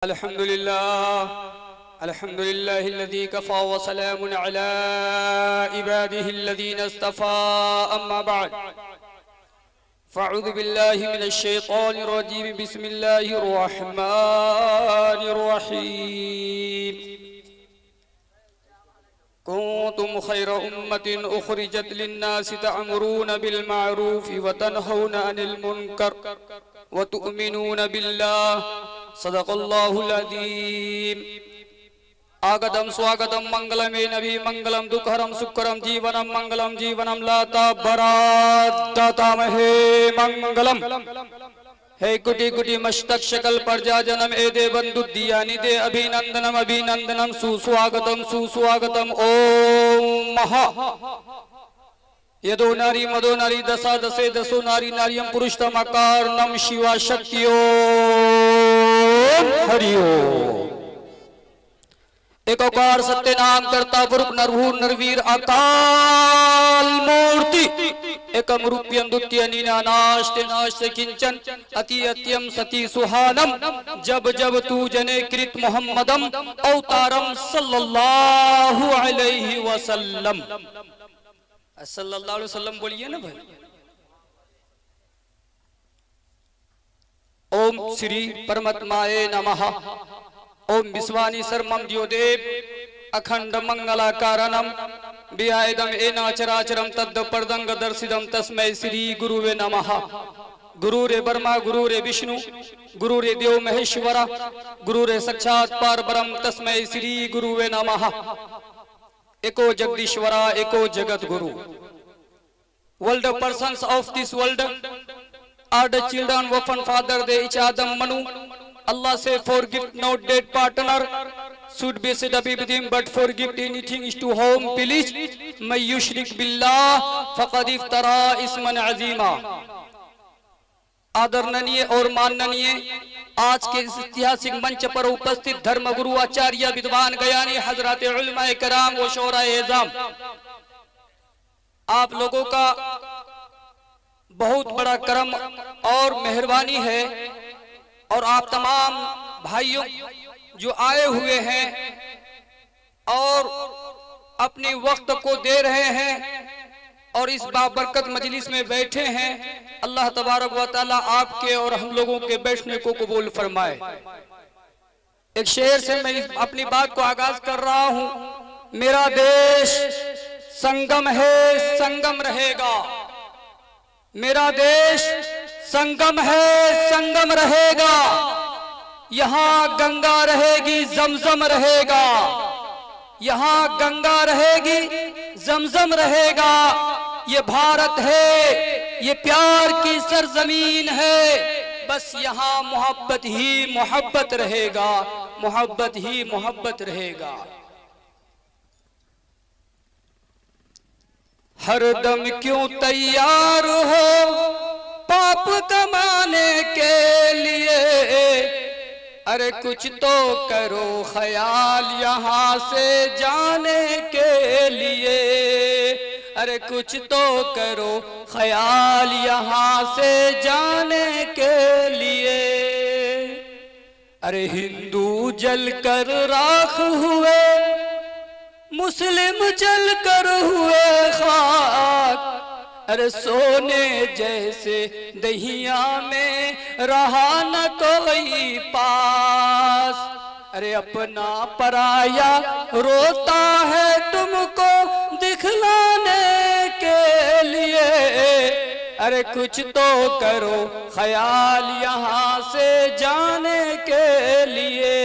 अल्हम्दुलिल्लाहिल्लज़ी Kaffa व सलामुन अला इबादिहिल्लज़ीना इस्तफ़ा अम्मा बअद फ़अऊज़ु बिल्लाहि मिनश शैतानिर रजीम बिस्मिल्लाहिर रहमानिर रहीम कुन्तुम खैरा उम्मतिन उख़रिजत लिन्नासि तअमुरूना बिल मअरूफ़ि व तनहौना अनिल मुनकर व तु'मिनूना बिल्लाह सदक़ल्लाहुल अज़ीम। आगतम स्वागतम मंगलमे नबी मंगलम दुखहरम सुखरम जीवनम मंगलम जीवनम लाता बरादातम हे मंगलम हे कुटी कुटी मस्तक शकल पर जा जन्म ए दे बंधु दिया निदे अभिनंदनम अभिनंदनम सुस्वागतम सुस्वागतम ओम महा यदो नारी मदो नारी दशा दशे दसो नारी नारियम पुरुषतम आकार नम शिवा शक्तियो हरिओ। एक ओकार सत्य नाम करता पुरुष नरभूर नरवीर अकाल मूर्ति एकम रूप्यम द्वितीय नीना नास्ते नास्ते किंचन अति अत्यम सती सुहानम जब जब तू जने कृत मोहम्मदम अवतारम सल्लल्लाहु अलैहि वसल्लम। सल्लल्लाहु अलैहि वसल्लम बोलिए ना भाई। ओम श्री परमात्माए नमः। ओम विश्वानी सर्वम द्योदेव अखंड मंगलाकारणम व्यायदम एनाचराचरम तद्द परदंग दर्शिदम तस्मै श्री गुरुवे नमः। गुरु रे ब्रह्मा गुरु रे विष्णु गुरु रे देव महेश्वरा गुरु रे साक्षात पार ब्रह्म तस्मै श्री गुरुवे नमः। एको जगदीश्वरा एको Jagat Guru. World persons of this world are the children of one father, they each Adam Manu. Allah say forgive not dead partner should be said with him, but forgive anything is to whom please may yushrik billah faqad iftara isman azima। आदरणीय और माननीय आज के इस ऐतिहासिक मंच पर उपस्थित धर्म गुरु आचार्य विद्वान ज्ञानी हजरत उलमाए कराम व शोराए एज़ाम, आप लोगों का बहुत बड़ा करम और मेहरबानी है और आप तमाम भाइयों जो आए हुए हैं और अपने वक्त को दे रहे हैं और इस बाबरकत मजलिस में बैठे हैं, अल्लाह तबारक व तआला आपके और हम लोगों के बैठने को कबूल फरमाए। एक शेर से मैं अपनी बात को आगाज कर रहा हूं। मेरा देश संगम है संगम रहेगा, मेरा देश संगम है संगम रहेगा, यहाँ गंगा रहेगी जमजम रहेगा, यहाँ गंगा रहेगी जमजम रहेगा। ये भारत है ये प्यार की सरजमीन है, बस यहाँ मोहब्बत ही मोहब्बत रहेगा, मोहब्बत ही मोहब्बत रहेगा। हरदम क्यों तैयार हो पाप कमाने के लिए, अरे कुछ तो करो ख्याल यहाँ से जाने के लिए, अरे कुछ तो करो ख्याल यहाँ से जाने के लिए। अरे हिंदू जल कर राख हुए मुस्लिम जल कर हुए खाक, अरे सोने जैसे दहिया में रहा न कोई पास। अरे अपना पराया रोता है तुमको दिखलाने के लिए, अरे कुछ तो करो ख्याल यहाँ से जाने के लिए।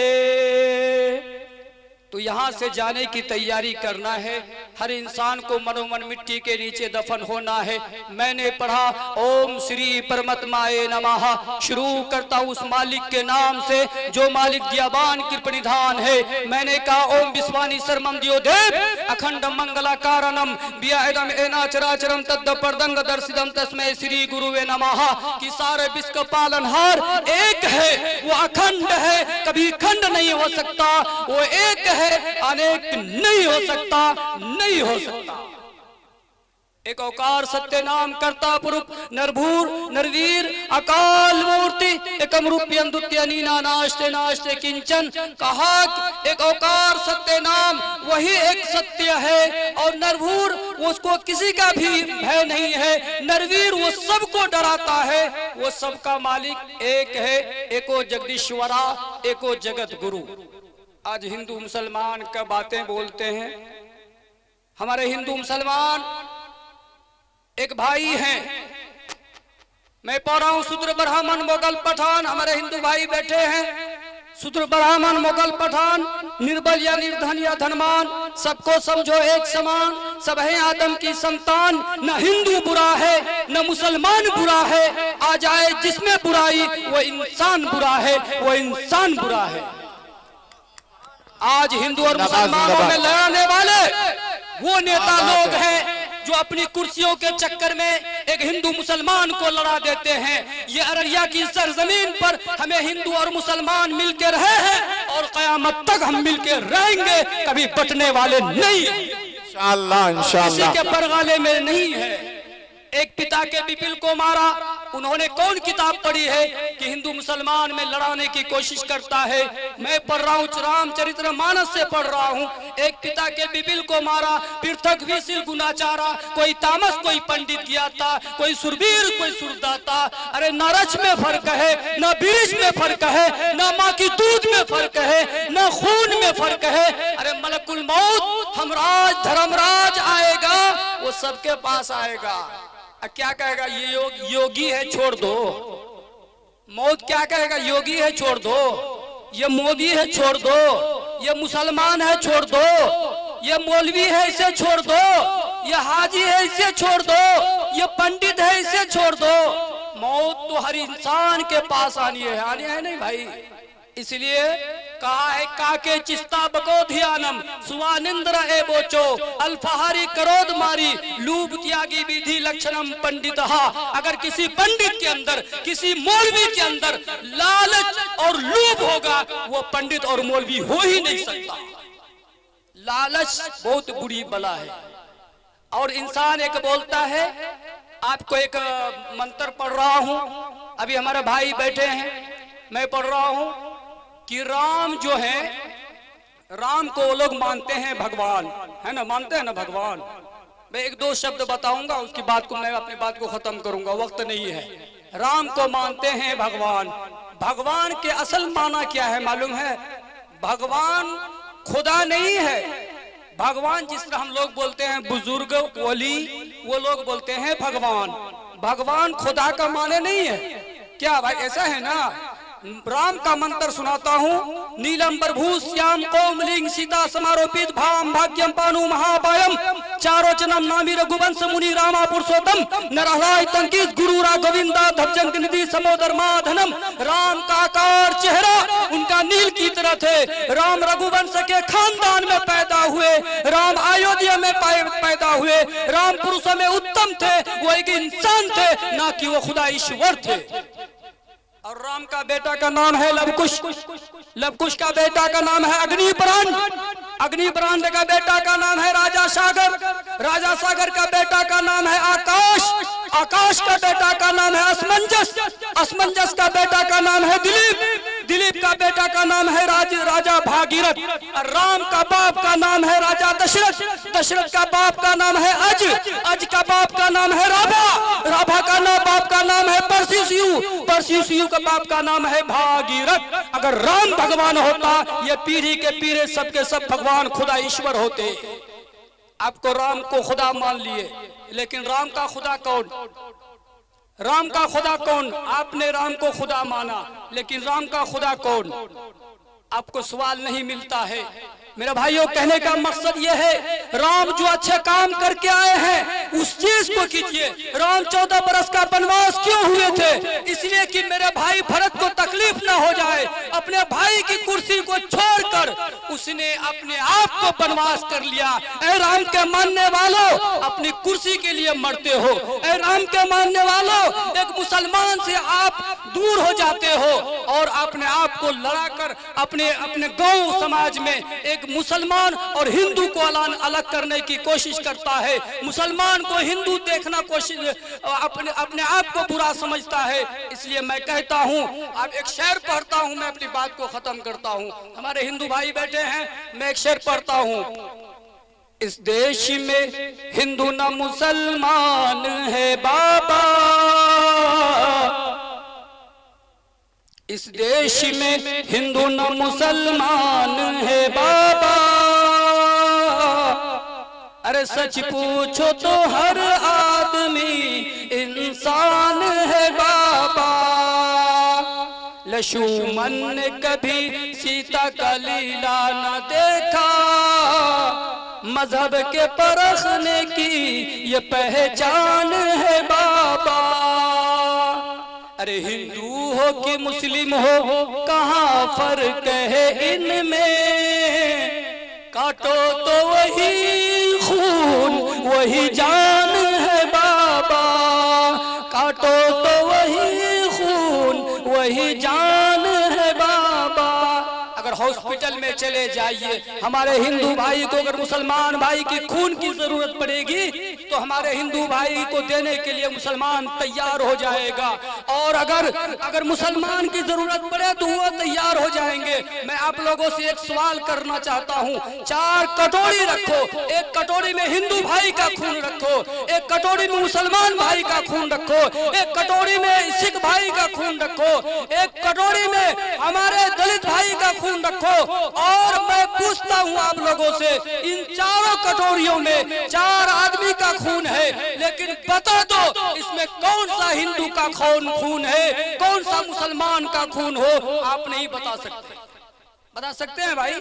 तो यहाँ से जाने की तैयारी करना है, हर इंसान को मनोमन मिट्टी के नीचे दफन होना है। मैंने पढ़ा ओम श्री परमात्माए नमः, शुरू करता उस मालिक के नाम से जो मालिक दियाबान कृपनिधान है। मैंने कहा ओम विश्वानी सर्वम द्योदेव अखंड मंगलाकारणम व्यायदम एनाचराचरम तद्द परदंग दर्शिदम तस्मै श्री गुरुवे नमः। कि सारे विश्व का पालनहार एक है, वो अखंड है, कभी खंड नहीं हो सकता, वो एक है अनेक नहीं हो सकता, नहीं हो सकता। एक ओकार सत्य नाम कर्ता पुरुष नरभूर नरवीर अकाल मूर्ति एकम रूप्यं द्वितीय नीना नास्ते नास्ते किंचन। कहा एक ओकार सत्य नाम वही एक सत्य है, और नरभूर उसको किसी का भी भय नहीं है, नरवीर वो सबको डराता है, वो सबका मालिक एक है, एको जगदीश्वरा एको जगत गुरु। आज हिंदू मुसलमान का बातें बोलते हैं। हमारे हिंदू मुसलमान एक भाई हैं, मैं पढ़ रहा हूं शूद्र ब्राह्मण मुगल पठान, हमारे हिंदू भाई बैठे हैं। शूद्र ब्राह्मण मुगल पठान, निर्बल या निर्धन या धनवान, सबको समझो एक समान, सब है आदम की संतान। न हिंदू बुरा है न मुसलमान बुरा है, आ जाए जिसमें बुराई वो इंसान बुरा है, वो इंसान बुरा है। आज हिंदू और मुसलमानों में लड़ने वाले वो नेता लोग हैं जो अपनी कुर्सियों के चक्कर में एक हिंदू मुसलमान को लड़ा देते हैं। ये अररिया की सरजमीन पर हमें हिंदू और मुसलमान मिलकर रहे हैं और कयामत तक हम मिलकर रहेंगे, कभी बटने वाले नहीं। इंशाअल्लाह इंशाअल्लाह। किसी के परगाले में नहीं है। एक पिता के बिपिल को मारा, उन्होंने कौन किताब पढ़ी है कि हिंदू मुसलमान में लड़ाने की कोशिश करता है? मैं पढ़ रहा हूँ रामचरित्र मानस से पढ़ रहा हूँ। एक पिता के बिपिल को मारा, पृथक विशिल गुनाचारा, कोई तामस कोई पंडित गया था, कोई सुरवीर कोई सुरदाता। अरे न रच में फर्क है, न बिरिश में फर्क है, न माँ की दूध में फर्क है, न खून में फर्क है। अरे मलकुल मौत हमराज धर्मराज आएगा, वो सबके पास आएगा। क्या कहेगा? ये योगी है छोड़ दो। मौत क्या कहेगा? योगी है छोड़ दो, ये मोदी है छोड़ दो, ये मुसलमान है छोड़ दो, ये मौलवी है इसे छोड़ दो, ये हाजी है इसे छोड़ दो, ये पंडित है इसे छोड़ दो। मौत तो हर इंसान के पास आनी है नहीं भाई। इसलिए कहा है काके चिस्ता बको ध्यानम सुवानिंद्र ए बोचो अल्फहारी करोद मारी लूब त्यागी विधि लक्षणम पंडितहा। अगर किसी पंडित के अंदर, किसी मौलवी के अंदर लालच और लूब होगा, वो पंडित और मौलवी हो ही नहीं सकता। लालच बहुत बुरी बला है। और इंसान एक बोलता है, आपको एक मंत्र पढ़ रहा हूं, अभी हमारे भाई बैठे हैं, मैं पढ़ रहा हूं कि राम जो है, राम को वो लोग मानते हैं भगवान, है ना, मानते हैं ना भगवान। मैं एक दो शब्द बताऊंगा, उसकी बात को मैं अपनी बात को खत्म करूंगा, वक्त नहीं है। राम को मानते हैं भगवान। भगवान के असल माना क्या है मालूम है? भगवान खुदा नहीं है। भगवान जिस तरह हम लोग बोलते हैं बुजुर्ग वली, वो लोग बोलते हैं भगवान। भगवान खुदा का माने नहीं है। क्या भाई ऐसा है ना? राम का मंत्र सुनाता हूँ। नीलम प्रभु श्याम कोमलिंग सीता समारोपित भाम भाग्यम पानु महापायम चारोचनम नामी रघुवंश मुनि रामा पुरुषोत्तम नरहराय तंकिस गुरु राघविंदा धवजंग निधि समोदर माधनम। राम का आकार चेहरा उनका नील की तरह थे। राम रघुवंश के खानदान में पैदा हुए, राम अयोध्या में पैदा हुए, राम पुरुषों में उत्तम थे, वो एक इंसान थे, ना कि वो खुदा ईश्वर थे। और राम का बेटा का नाम है लवकुश, लवकुश का बेटा का नाम है अग्निब्रांड, अग्निब्रांड का बेटा का नाम है राजा सागर, राजा सागर का बेटा का नाम है आकाश, आकाश का बेटा का नाम है असमंजस, असमंजस का बेटा का नाम है दिलीप, दिलीप का बेटा का नाम है राजा भागीरथ। और राम का बाप का नाम है राजा दशरथ, दशरथ का बाप का नाम है अज, अज का बाप का नाम है राभा, राभा का बाप का नाम है परशुषयु, परशुषयु का बाप का नाम है भागीरथ। अगर राम भगवान होता, ये पीढ़ी के पीढ़ी सबके सब भगवान खुदा ईश्वर होते। आपको राम को खुदा मान लिए, लेकिन राम का खुदा कौन? राम का खुदा कौन? आपने राम को खुदा माना, लेकिन राम का खुदा कौन? आपको सवाल नहीं मिलता है। मेरे भाइयों, कहने का मकसद यह है, राम जो अच्छे काम करके आए हैं उस चीज को कीजिए। राम 14 बरस का वनवास क्यों हुए थे? इसलिए कि मेरे भाई भरत को तकलीफ ना हो जाए। अपने भाई की कुर्सी को छोड़कर उसने अपने आप को वनवास कर लिया। ऐ राम के मानने वालों, अपनी कुर्सी के लिए मरते हो। ऐ राम के मानने वालों, एक मुसलमान से आप दूर हो जाते हो और अपने आप को लड़ाकर अपने अपने गांव समाज में एक मुसलमान और हिंदू को अलग करने की कोशिश करता है। मुसलमान को हिंदू देखना कोशिश अपने अपने आप को बुरा समझता है। इसलिए मैं कहता हूं, अब एक शेर पढ़ता हूं, मैं अपनी बात को खत्म करता हूं। हमारे हिंदू भाई बैठे हैं, मैं एक शेर पढ़ता हूं। इस देश में हिंदू न मुसलमान है बाबा, इस देश में हिंदू न मुसलमान है बाबा। अरे सच पूछो तो हर आदमी इंसान है बाबा। लक्ष्मण ने कभी सीता का लीला न देखा, मजहब के परखने की ये पहचान है बाबा। अरे हिंदू हो कि मुस्लिम हो, कहाँ फर्क है इनमें। काटो तो वही खून वही जान है बाबा, काटो तो वही खून वही जान है बाबा। अगर हॉस्पिटल में चले जाइए, हमारे हिंदू भाई को अगर मुसलमान भाई की खून की जरूरत पड़ेगी तो हमारे हिंदू भाई को देने के लिए मुसलमान तैयार हो जाएगा। और अगर मुसलमान की जरूरत पड़े तो वो तैयार हो जाएंगे। मैं आप लोगों से एक सवाल करना चाहता हूँ, 4 कटोरी रखो, एक कटोरी में हिंदू भाई का खून रखो, एक कटोरी में मुसलमान भाई का खून रखो, एक कटोरी में सिख भाई का खून रखो, एक कटोरी में हमारे दलित भाई का खून रखो। और मैं पूछता हूँ आप लोगों से, इन चारों कटोरियों में 4 आदमी का खून है, लेकिन बता दो इसमें कौन सा हिंदू का खून है, कौन सा मुसलमान का खून हो। आप नहीं बता सकते हैं भाई।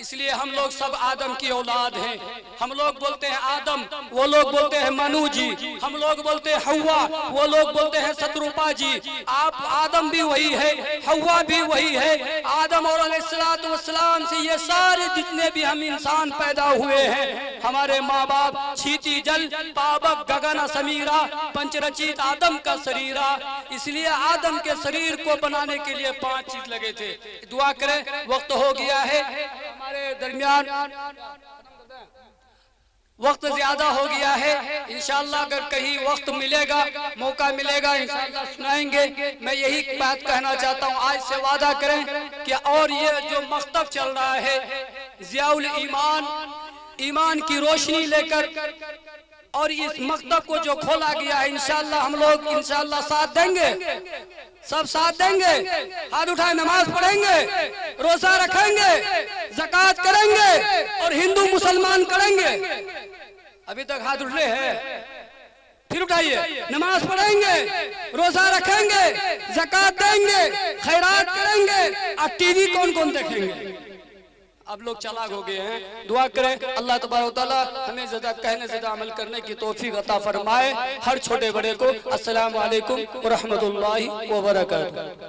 इसलिए हम लोग सब आदम की औलाद हैं। हम लोग बोलते हैं आदम, वो लोग बोलते हैं मनु जी, हम लोग बोलते हैं हव्वा, वो लोग बोलते हैं शत्रुपा जी। आप आदम भी वही है, हव्वा भी वही है। आदम और अलैहिस्सलाम से ये सारे जितने भी हम इंसान पैदा हुए हैं, हमारे माँ बाप छीती जल पावक गगन समीरा पंचरचित आदम का शरीरा। इसलिए आदम के शरीर को बनाने के लिए 5 चीज लगे थे। दुआ करें, वक्त हो गया है, हमारे दरमियान वक्त ज्यादा हो गया है। इंशाअल्लाह अगर कहीं वक्त मिलेगा, मौका मिलेगा, इंशाअल्लाह सुनाएंगे। मैं यही बात कहना चाहता हूँ, आज से वादा करें कि और ये जो मकतब चल रहा है ज़ियाउल ईमान की रोशनी लेकर, और इस मकतब को जो खोला गया है, इंशाअल्लाह हम लोग इंशाअल्लाह साथ देंगे, सब साथ देंगे। हाथ उठाए नमाज पढ़ेंगे, रोजा रखेंगे, ज़कात करेंगे और हिंदू मुसलमान करेंगे। अभी तक हाथ उठ रहे हैं, फिर उठाइए। नमाज पढ़ेंगे, रोजा रखेंगे, ज़कात देंगे, खैरात करेंगे। अब टीवी कौन कौन देखेंगे? अब लोग चालाक हो गए हैं। दुआ करें अल्लाह तबारक व तआला हमें ज़्यादा कहने ज़्यादा अमल करने की तौफीक अता फरमाए। हर छोटे बड़े को अस्सलाम वालेकुम व रहमतुल्लाहि व बरकातहू।